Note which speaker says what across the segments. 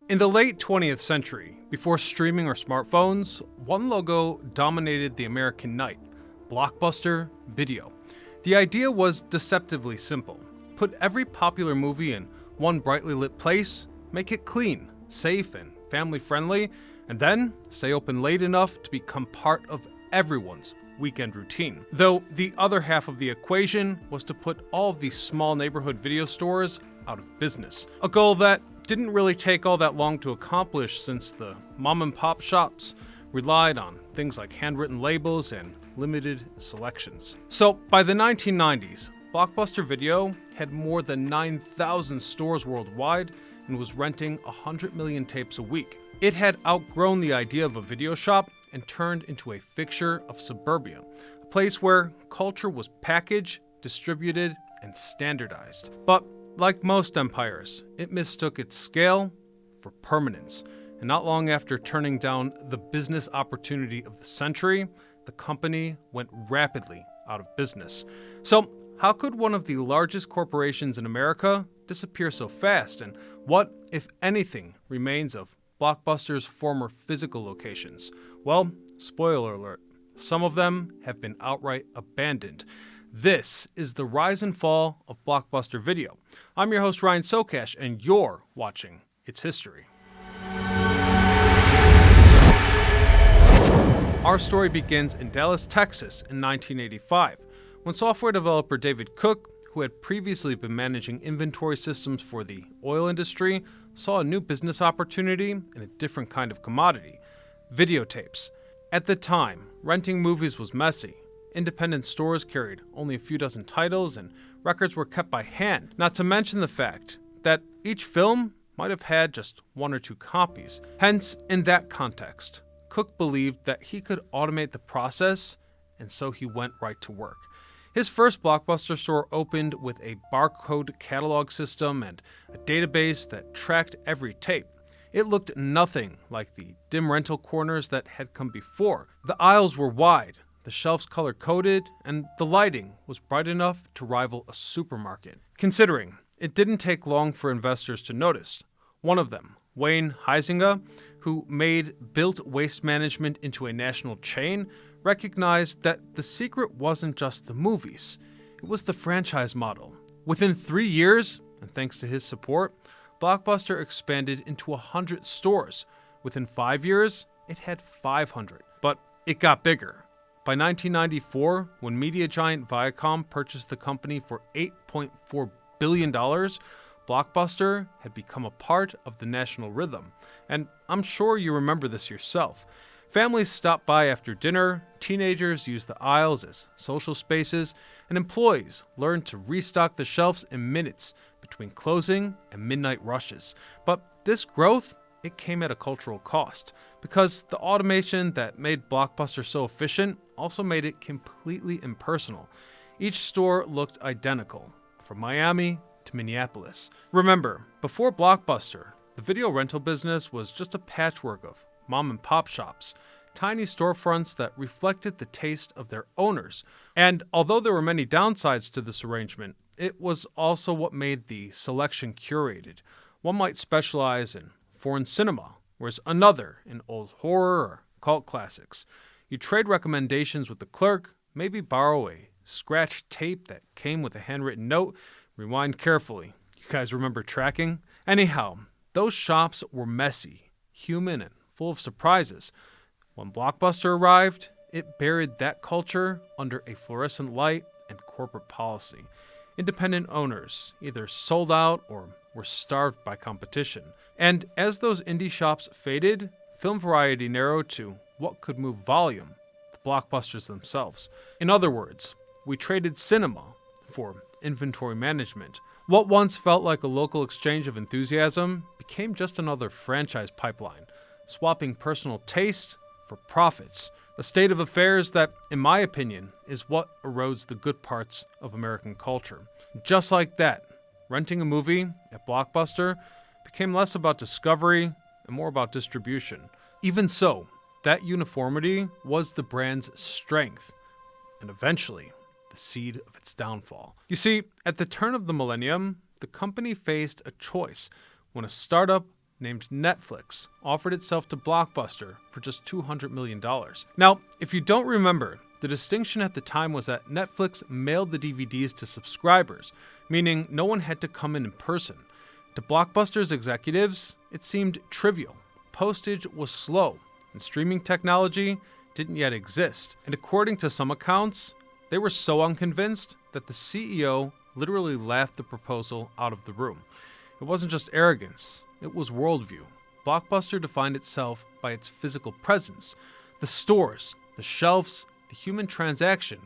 Speaker 1: In the late 20th century, before streaming or smartphones, one logo dominated the American night: Blockbuster Video. The idea was deceptively simple. Put every popular movie in one brightly lit place, make it clean, safe, and family-friendly, and then stay open late enough to become part of everyone's weekend routine. Though the other half of the equation was to put all of these small neighborhood video stores out of business. A goal that didn't really take all that long to accomplish, since the mom-and-pop shops relied on things like handwritten labels and limited selections. So by the 1990s, Blockbuster Video had more than 9,000 stores worldwide and was renting 100 million tapes a week. It had outgrown the idea of a video shop and turned into a fixture of suburbia, a place where culture was packaged, distributed, and standardized. But like most empires, it mistook its scale for permanence, and not long after turning down the business opportunity of the century, the company went rapidly out of business. So, how could one of the largest corporations in America disappear so fast, and what, if anything, remains of Blockbuster's former physical locations? Well, spoiler alert, some of them have been outright abandoned. This is the rise and fall of Blockbuster Video. I'm your host, Ryan Socash, and you're watching It's History. Our story begins in Dallas, Texas in 1985, when software developer David Cook, who had previously been managing inventory systems for the oil industry, saw a new business opportunity in a different kind of commodity: videotapes. At the time, renting movies was messy. Independent stores carried only a few dozen titles, and records were kept by hand, not to mention the fact that each film might have had just one or two copies. Hence, in that context, Cook believed that he could automate the process, and so he went right to work. His first Blockbuster store opened with a barcode catalog system and a database that tracked every tape. It looked nothing like the dim rental corners that had come before. The aisles were wide, the shelves color-coded, and the lighting was bright enough to rival a supermarket. Considering it didn't take long for investors to notice. One of them, Wayne Huizinga, who made Built Waste Management into a national chain, recognized that the secret wasn't just the movies, it was the franchise model. Within 3 years, and thanks to his support, Blockbuster expanded into 100 stores. Within 5 years, it had 500. But it got bigger. By 1994, when media giant Viacom purchased the company for $8.4 billion, Blockbuster had become a part of the national rhythm. And I'm sure you remember this yourself. Families stopped by after dinner, teenagers used the aisles as social spaces, and employees learned to restock the shelves in minutes between closing and midnight rushes. But this growth, it came at a cultural cost, because the automation that made Blockbuster so efficient also made it completely impersonal. Each store looked identical, from Miami to Minneapolis. Remember, before Blockbuster, the video rental business was just a patchwork of mom-and-pop shops, tiny storefronts that reflected the taste of their owners. And although there were many downsides to this arrangement, it was also what made the selection curated. One might specialize in foreign cinema, whereas another in old horror or cult classics. You trade recommendations with the clerk, maybe borrow a scratched tape that came with a handwritten note, rewind carefully. You guys remember tracking? Anyhow, those shops were messy, human, and full of surprises. When Blockbuster arrived, it buried that culture under a fluorescent light and corporate policy. Independent owners either sold out or were starved by competition. And as those indie shops faded, film variety narrowed to what could move volume: the blockbusters themselves. In other words, we traded cinema for inventory management. What once felt like a local exchange of enthusiasm became just another franchise pipeline, swapping personal taste for profits. A state of affairs that, in my opinion, is what erodes the good parts of American culture. Just like that, renting a movie at Blockbuster became less about discovery and more about distribution. Even so, that uniformity was the brand's strength, and eventually the seed of its downfall. You see, at the turn of the millennium, the company faced a choice when a startup named Netflix offered itself to Blockbuster for just $200 million. Now, if you don't remember, the distinction at the time was that Netflix mailed the DVDs to subscribers, meaning no one had to come in person. To Blockbuster's executives, it seemed trivial. Postage was slow, and streaming technology didn't yet exist. And according to some accounts, they were so unconvinced that the CEO literally laughed the proposal out of the room. It wasn't just arrogance, it was worldview. Blockbuster defined itself by its physical presence, the stores, the shelves, the human transaction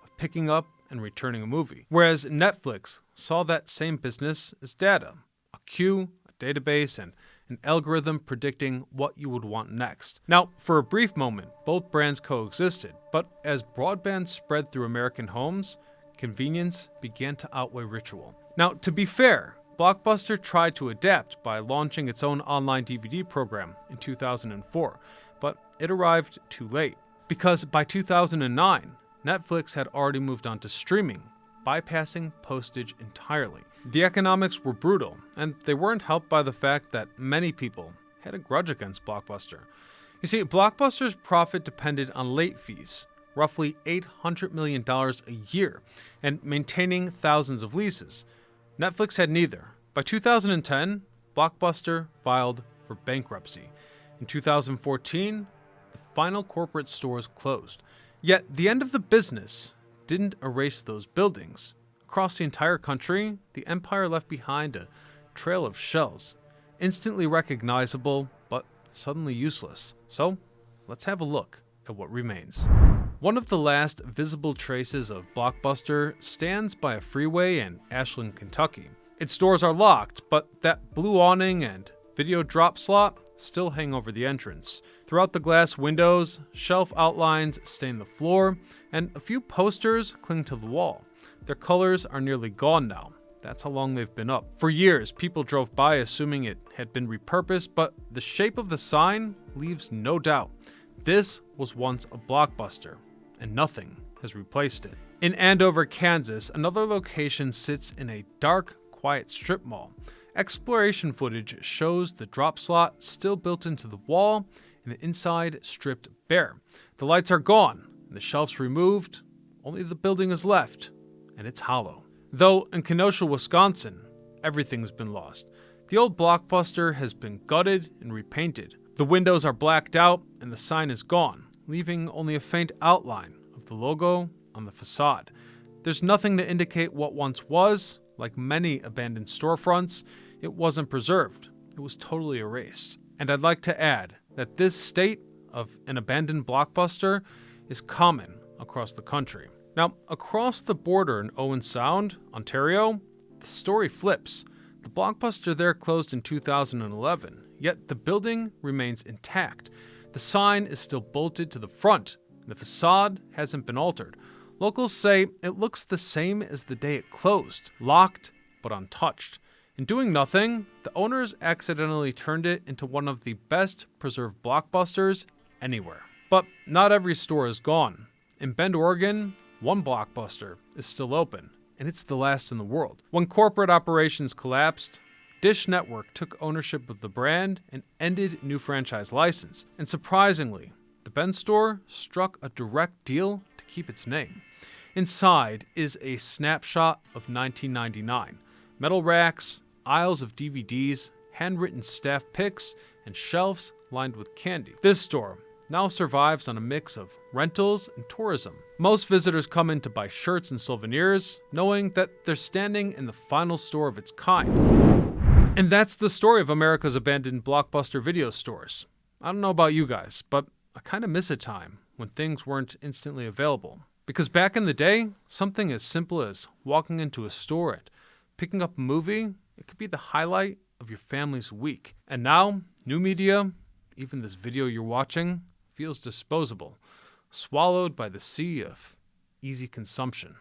Speaker 1: of picking up and returning a movie. Whereas Netflix saw that same business as data, a queue, a database, and an algorithm predicting what you would want next. Now, for a brief moment, both brands coexisted, but as broadband spread through American homes, convenience began to outweigh ritual. Now, to be fair, Blockbuster tried to adapt by launching its own online DVD program in 2004, but it arrived too late. Because by 2009, Netflix had already moved on to streaming, bypassing postage entirely. The economics were brutal, and they weren't helped by the fact that many people had a grudge against Blockbuster. You see, Blockbuster's profit depended on late fees, roughly $800 million a year, and maintaining thousands of leases. Netflix had neither. By 2010, Blockbuster filed for bankruptcy. In 2014, the final corporate stores closed. Yet the end of the business didn't erase those buildings. Across the entire country, the empire left behind a trail of shells, instantly recognizable, but suddenly useless. So, let's have a look at what remains. One of the last visible traces of Blockbuster stands by a freeway in Ashland, Kentucky. Its doors are locked, but that blue awning and video drop slot still hang over the entrance. Throughout the glass windows, shelf outlines stain the floor, and a few posters cling to the wall. Their colors are nearly gone now. That's how long they've been up. For years, people drove by assuming it had been repurposed, but the shape of the sign leaves no doubt. This was once a Blockbuster, and nothing has replaced it. In Andover, Kansas, another location sits in a dark, quiet strip mall. Exploration footage shows the drop slot still built into the wall and the inside stripped bare. The lights are gone, and the shelves removed. Only the building is left, and it's hollow. Though in Kenosha, Wisconsin, everything's been lost. The old Blockbuster has been gutted and repainted. The windows are blacked out, and the sign is gone, leaving only a faint outline of the logo on the facade. There's nothing to indicate what once was. Like many abandoned storefronts, it wasn't preserved. It was totally erased. And I'd like to add that this state of an abandoned Blockbuster is common across the country. Now, across the border in Owen Sound, Ontario, the story flips. The Blockbuster there closed in 2011, yet the building remains intact. The sign is still bolted to the front, and the facade hasn't been altered. Locals say it looks the same as the day it closed, locked but untouched. In doing nothing, the owners accidentally turned it into one of the best preserved Blockbusters anywhere. But not every store is gone. In Bend, Oregon, one Blockbuster is still open, and it's the last in the world. When corporate operations collapsed, Dish Network took ownership of the brand and ended new franchise license. And surprisingly, the Bend store struck a direct deal to keep its name. Inside is a snapshot of 1999. Metal racks, aisles of DVDs, handwritten staff pics, and shelves lined with candy. This store now survives on a mix of rentals and tourism. Most visitors come in to buy shirts and souvenirs, knowing that they're standing in the final store of its kind. And that's the story of America's abandoned Blockbuster video stores. I don't know about you guys, but I kind of miss a time when things weren't instantly available. Because back in the day, something as simple as walking into a store and picking up a movie, it could be the highlight of your family's week. And now, new media, even this video you're watching, feels disposable, swallowed by the sea of easy consumption.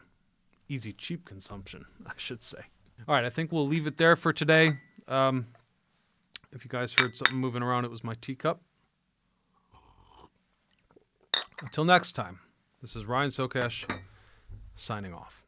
Speaker 1: Easy, cheap consumption, I should say. All right, I think we'll leave it there for today. If you guys heard something moving around, it was my teacup. Until next time, this is Ryan Socash, signing off.